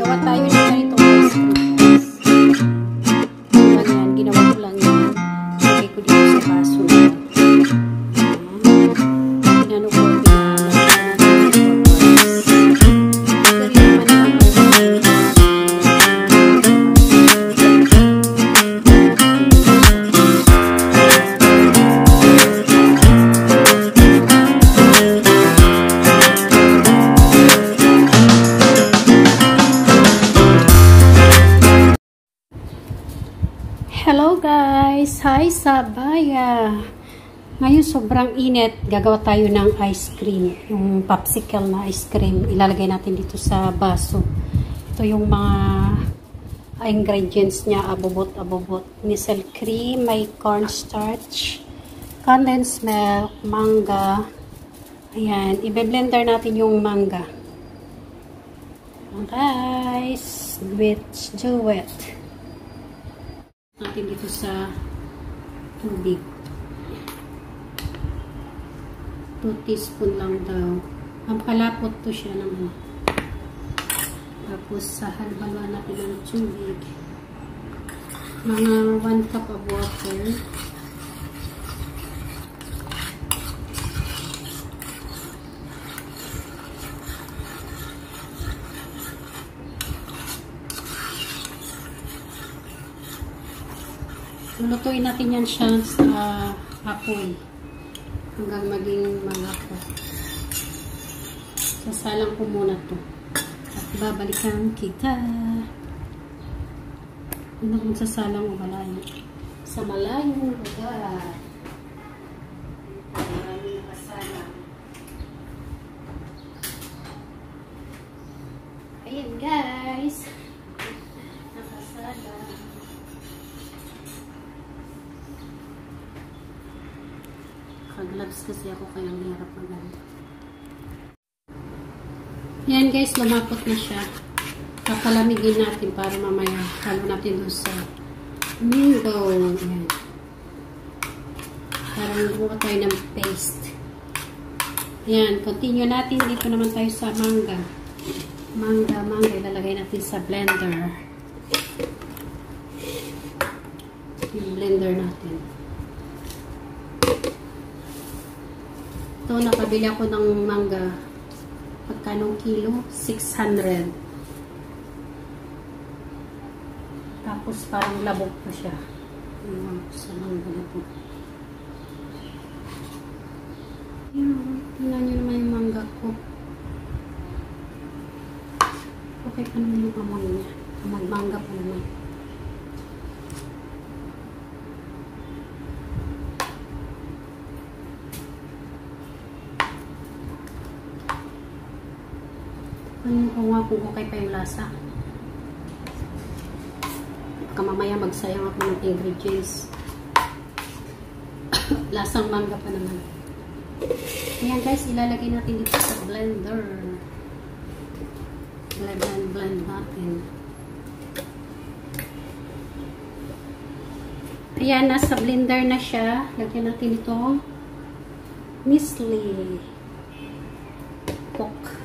Gagawa tayo ng ganitong ice cream. Ayan, ginawa ko lang yan. Lagay ko dito sa baso na. Pinano ko Hello guys! Hi Sabaya! Ngayon sobrang init. Gagawa tayo ng ice cream. Yung popsicle na ice cream. Ilalagay natin dito sa baso. Ito yung mga ingredients niya. Abobot. Missile cream, may cornstarch, condensed milk, manga. Ayan. I-blender natin yung manga. Guys, let's do it. Natin dito sa tubig. 2 teaspoon lang daw. Kalapot to siya naman. Tapos sa halbaluan natin ng tubig. Mga 1 cup of water. Lulutuin natin yan siya sa apoy hanggang maging malapot. Sasalang ko muna to at babalikan kita. Ano kung sasalang o malayo? Sa malayong lugar. Maraming nakasalang. Ayan guys, nakasalang. Gloves kasi ako kaya mahirap maganda. Yan guys, lumapot na siya. Papalamigin natin para mamaya halo natin doon sa mango. Yan. Para magbuka tayo ng paste. Yan, continue natin. Dito naman tayo sa manga. Manga. Ilalagay natin sa blender. Yung blender natin. Ito, nakabili ako ng mangga. Pagkanong kilo? 600. Tapos parang labog pa siya. Sa mangga na po. Tingnan nyo naman yung mangga ko. Okay pa naman yung amoy niya. Mangga pa naman. Ano ko nga kung okay pa yung lasa. Baka mamaya magsayang ako ng ingredients. Lasang mangga pa naman. Ayan guys, ilalagay natin dito sa blender. Blend natin. Ayan, nasa blender na siya. Lagyan natin ito Nestle Coke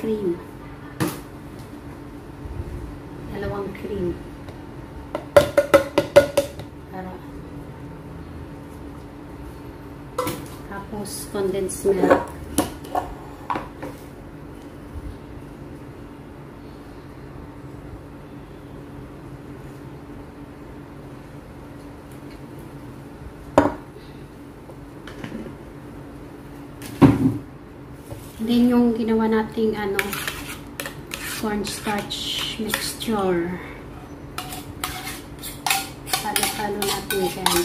cream. 2 cream. Tapos condensed milk. Then yung ginawa nating cornstarch mixture. Halo-halo natin yan.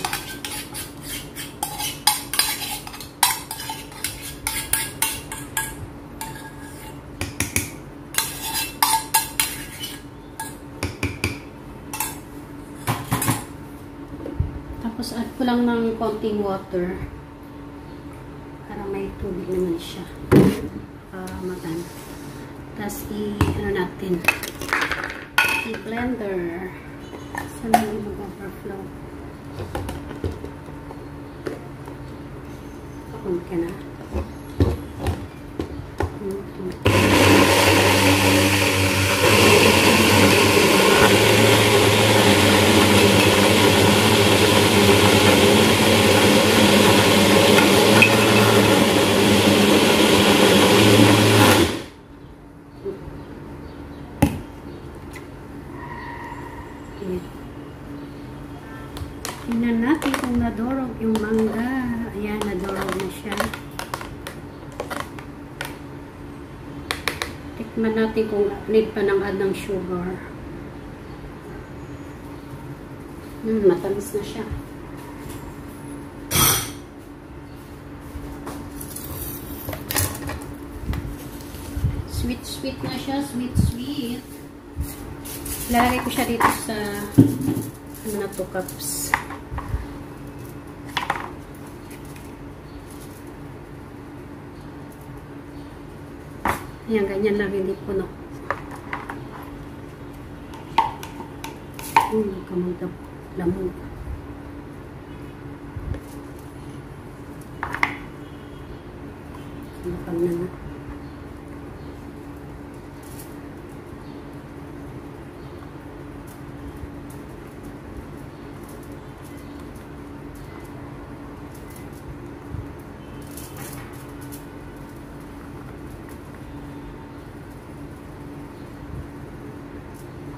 Tapos add ko lang ng konting water para may tubig naman siya. Maganda. Tapos natin i-blender sana hindi mag-overflow. Pakun ka na. natin kung nadurog yung mangga. Ayan, nadurog na siya. Tikman natin kung need pa ng add ng sugar. Matamis na siya. Sweet na siya. Sweet. Lalagay ko siya dito sa 2 cups. Ayan, ganyan lang, hindi puno. Kamagdap. Lamog. Sinapang na nga.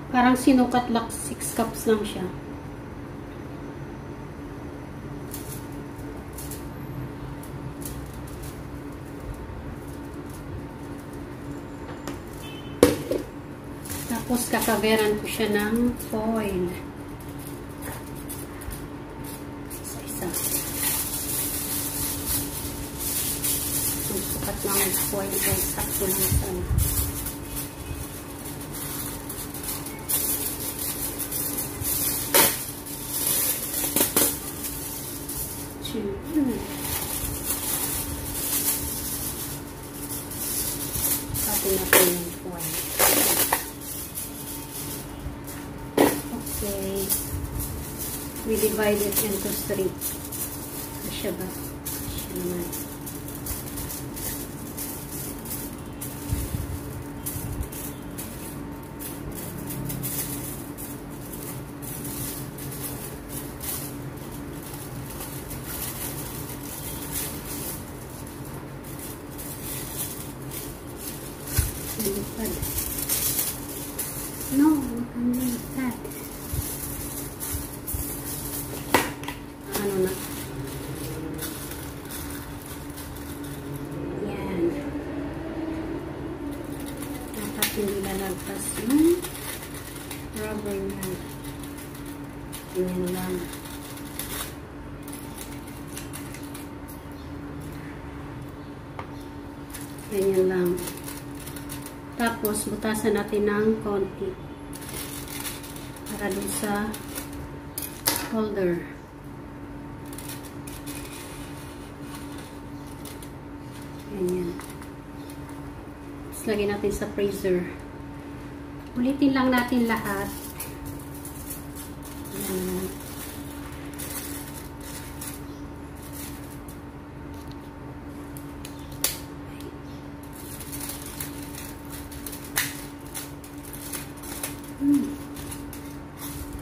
Parang sinukat lang 6 cups lang siya. Tapos kakaveran ko siya ng foil. Isa-isa. Ang sukat lang ng foil ay sakto lang sana. Pati natin yung foil. Okay. We divide it into 3. Asya ba? Asya naman. Lipad. No, ang lipad. Ano na? Yan. Dapat hindi lalagpas yung rubber niya. Yan lang. Ganyan lang. Tapos, butasan natin ng konti para dun sa holder. Ganyan. Tapos, lagyan natin sa freezer. Ulitin lang natin lahat. Ganyan.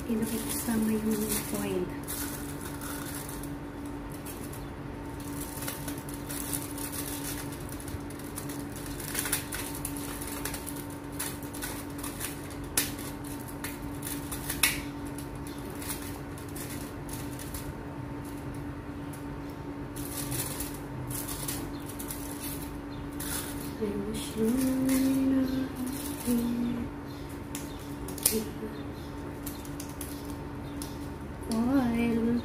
Hindi nakikisama yung foil. Oil.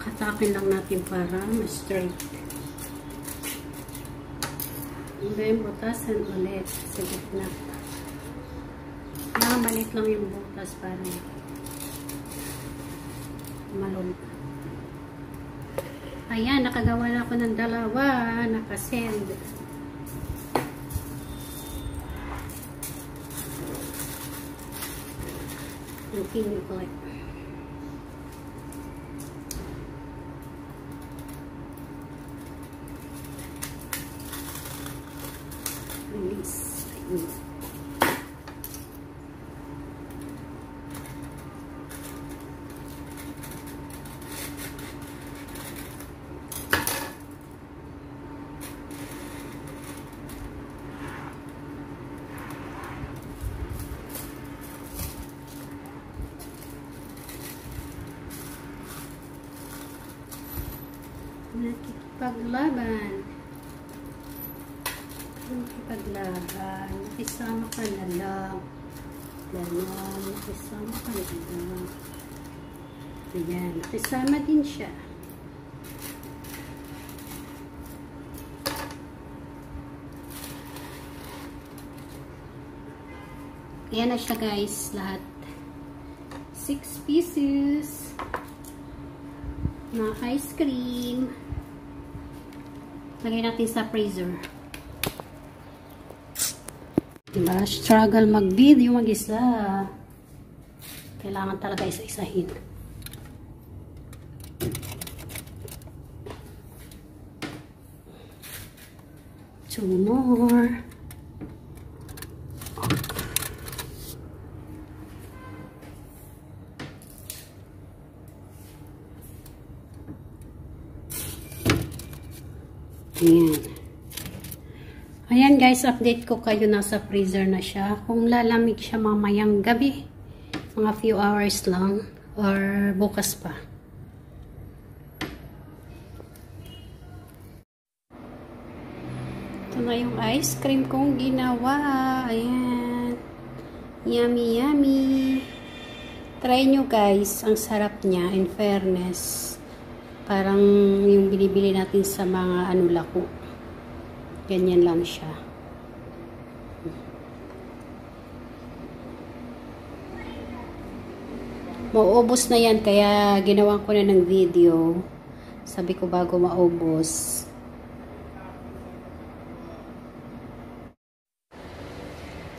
Katakin lang natin para ma-straight. And then, butasan ulit sa gitna. Maliit lang yung butas para malun. Ayan, nakagawa na ako ng 2. Nakasend. Continue ko. Release. Nakikipaglaban. Nakikipaglaban. Nakisama ka na lang. Ganon. Nakisama ka na lang. Ayan. Nakisama din siya. Ayan na siya guys. Lahat. 6 pieces na ice cream. Lagay natin sa freezer. Diba? Struggle mag-video mag-isa. Kailangan talaga isa-isahin. Two more. Ayan. Ayan guys, update ko kayo, nasa freezer na siya. Kung lalamig siya mamayang gabi, mga few hours lang, or bukas pa. Ito na yung ice cream kong ginawa. Ayan. Yummy, yummy. Try nyo guys, ang sarap niya, in fairness. Parang yung binibili natin sa mga lako. Ganyan lang siya. Mauubos na yan, kaya ginawan ko na ng video. Sabi ko bago maubos.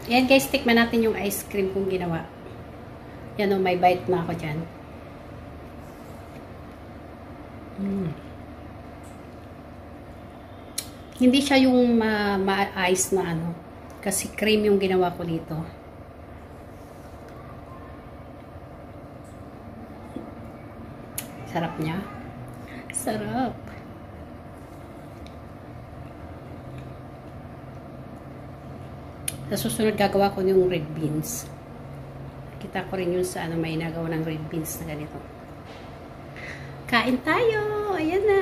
Ayan guys, tikman natin yung ice cream kong ginawa. Yan o, may bite na ako dyan. Hindi siya yung ma-ice na kasi cream yung ginawa ko dito. Sarap niya. Sarap. Sa susunod gagawa ko yung red beans. Kita ko rin yun sa may nagawa ng red beans na ganito. Kain tayo! Ayan na!